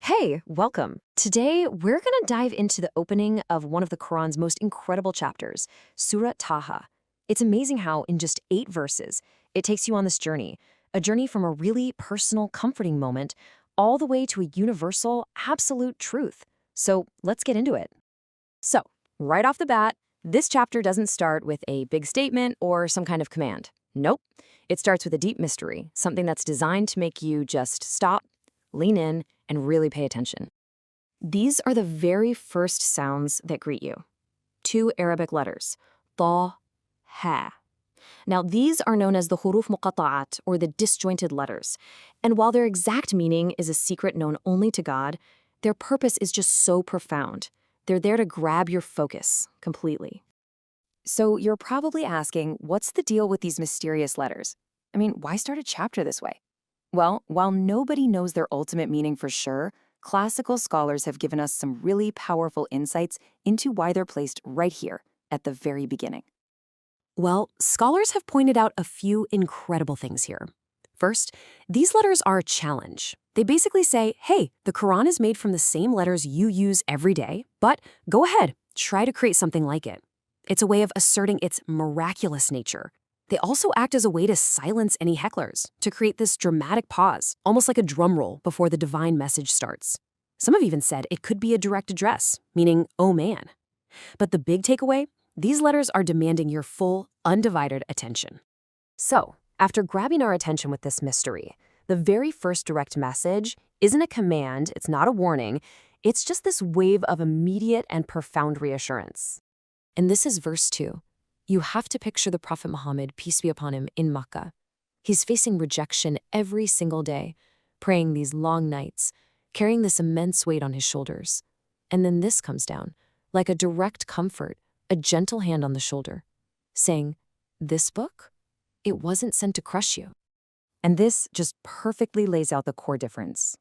Hey, welcome. Today, we're going to dive into the opening of one of the Quran's most incredible chapters, Surah Ta-Ha. It's amazing how, in just 8 verses, it takes you on this journey, a journey from a really personal, comforting moment all the way to a universal, absolute truth. So let's get into it. So, right off the bat, this chapter doesn't start with a big statement or some kind of command. Nope. It starts with a deep mystery, something that's designed to make you just stop, lean in, and really pay attention. These are the very first sounds that greet you. 2 Arabic letters, Ta-Ha. Now, these are known as the huruf muqatta'at, or the disjointed letters. And while their exact meaning is a secret known only to God, their purpose is just so profound. They're there to grab your focus completely. So you're probably asking, what's the deal with these mysterious letters? I mean, why start a chapter this way? Well, while nobody knows their ultimate meaning for sure, classical scholars have given us some really powerful insights into why they're placed right here at the very beginning. Well, scholars have pointed out a few incredible things here. First, these letters are a challenge. They basically say, hey, the Quran is made from the same letters you use every day, but go ahead, try to create something like it. It's a way of asserting its miraculous nature. They also act as a way to silence any hecklers, to create this dramatic pause, almost like a drum roll before the divine message starts. Some have even said it could be a direct address, meaning, oh man. But the big takeaway? These letters are demanding your full, undivided attention. So, after grabbing our attention with this mystery, the very first direct message isn't a command, it's not a warning, it's just this wave of immediate and profound reassurance. And this is verse 2. You have to picture the Prophet Muhammad, peace be upon him, in Makkah. He's facing rejection every single day, praying these long nights, carrying this immense weight on his shoulders. And then this comes down, like a direct comfort, a gentle hand on the shoulder, saying, this book? It wasn't sent to crush you. And this just perfectly lays out the core difference.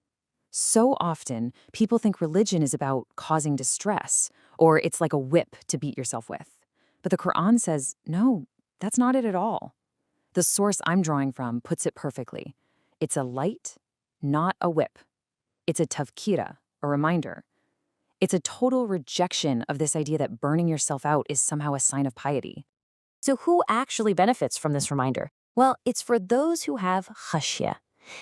So often, people think religion is about causing distress, or it's like a whip to beat yourself with. But the Quran says, no, that's not it at all. The source I'm drawing from puts it perfectly. It's a light, not a whip. It's a tavkira, a reminder. It's a total rejection of this idea that burning yourself out is somehow a sign of piety. So who actually benefits from this reminder? Well, it's for those who have khashya.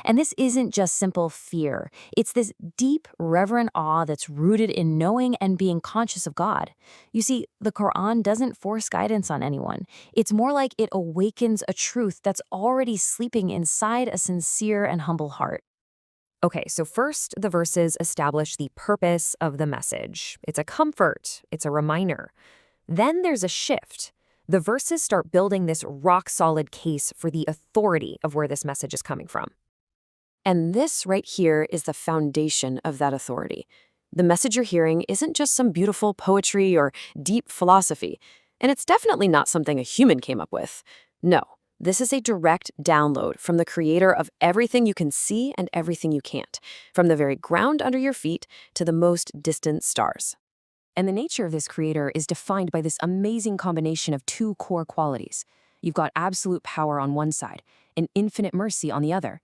And this isn't just simple fear. It's this deep, reverent awe that's rooted in knowing and being conscious of God. You see, the Quran doesn't force guidance on anyone. It's more like it awakens a truth that's already sleeping inside a sincere and humble heart. Okay, so first, the verses establish the purpose of the message. It's a comfort. It's a reminder. Then there's a shift. The verses start building this rock-solid case for the authority of where this message is coming from. And this right here is the foundation of that authority. The message you're hearing isn't just some beautiful poetry or deep philosophy, and it's definitely not something a human came up with. No, this is a direct download from the creator of everything you can see and everything you can't, from the very ground under your feet to the most distant stars. And the nature of this creator is defined by this amazing combination of 2 core qualities. You've got absolute power on one side and infinite mercy on the other.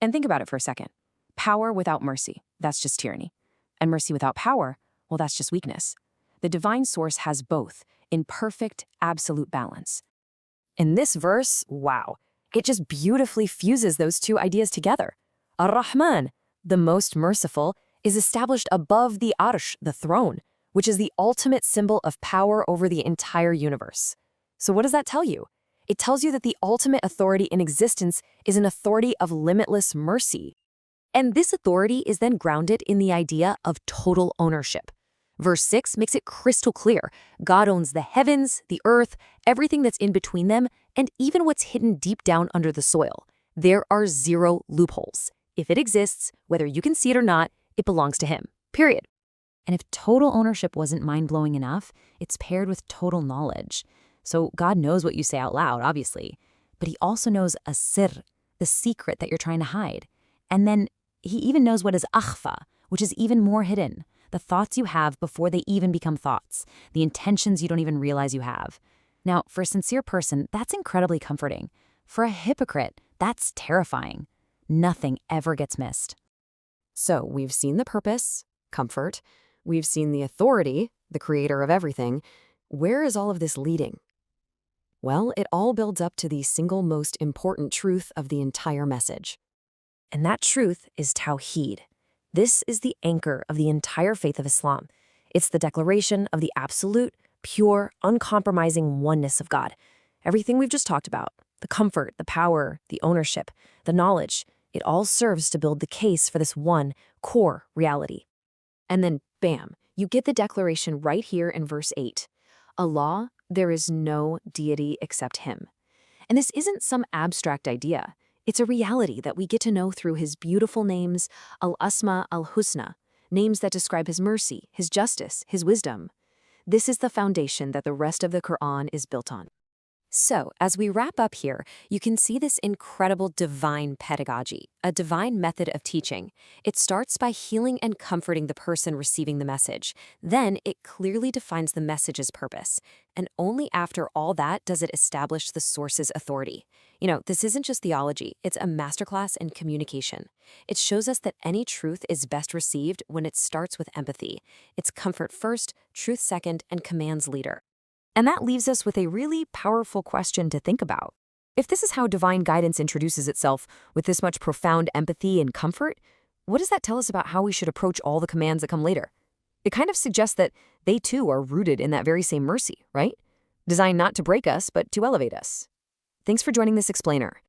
And think about it for a second. Power without mercy, that's just tyranny. And mercy without power, well, that's just weakness. The divine source has both, in perfect, absolute balance. In this verse, wow, it just beautifully fuses those 2 ideas together. Ar-Rahman, the most merciful, is established above the Arsh, the throne, which is the ultimate symbol of power over the entire universe. So what does that tell you? It tells you that the ultimate authority in existence is an authority of limitless mercy. And this authority is then grounded in the idea of total ownership. Verse 6 makes it crystal clear. God owns the heavens, the earth, everything that's in between them, and even what's hidden deep down under the soil. There are 0 loopholes. If it exists, whether you can see it or not, it belongs to him, period. And if total ownership wasn't mind-blowing enough, it's paired with total knowledge. So God knows what you say out loud, obviously, but he also knows a sir, the secret that you're trying to hide. And then he even knows what is akhfa, which is even more hidden, the thoughts you have before they even become thoughts, the intentions you don't even realize you have. Now, for a sincere person, that's incredibly comforting. For a hypocrite, that's terrifying. Nothing ever gets missed. So we've seen the purpose, comfort. We've seen the authority, the creator of everything. Where is all of this leading? Well, it all builds up to the single most important truth of the entire message. And that truth is Tawheed. This is the anchor of the entire faith of Islam. It's the declaration of the absolute, pure, uncompromising oneness of God. Everything we've just talked about, the comfort, the power, the ownership, the knowledge, it all serves to build the case for this one core reality. And then, bam, you get the declaration right here in verse 8. Allah, there is no deity except Him. And this isn't some abstract idea. It's a reality that we get to know through His beautiful names, Al-Asma al-Husna, names that describe His mercy, His justice, His wisdom. This is the foundation that the rest of the Quran is built on. So, as we wrap up here, you can see this incredible divine pedagogy, a divine method of teaching. It starts by healing and comforting the person receiving the message. Then it clearly defines the message's purpose. And only after all that does it establish the source's authority. This isn't just theology, it's a masterclass in communication. It shows us that any truth is best received when it starts with empathy. It's comfort first, truth second, and commands leader. And that leaves us with a really powerful question to think about. If this is how divine guidance introduces itself with this much profound empathy and comfort, what does that tell us about how we should approach all the commands that come later? It kind of suggests that they too are rooted in that very same mercy, right? Designed not to break us, but to elevate us. Thanks for joining this explainer.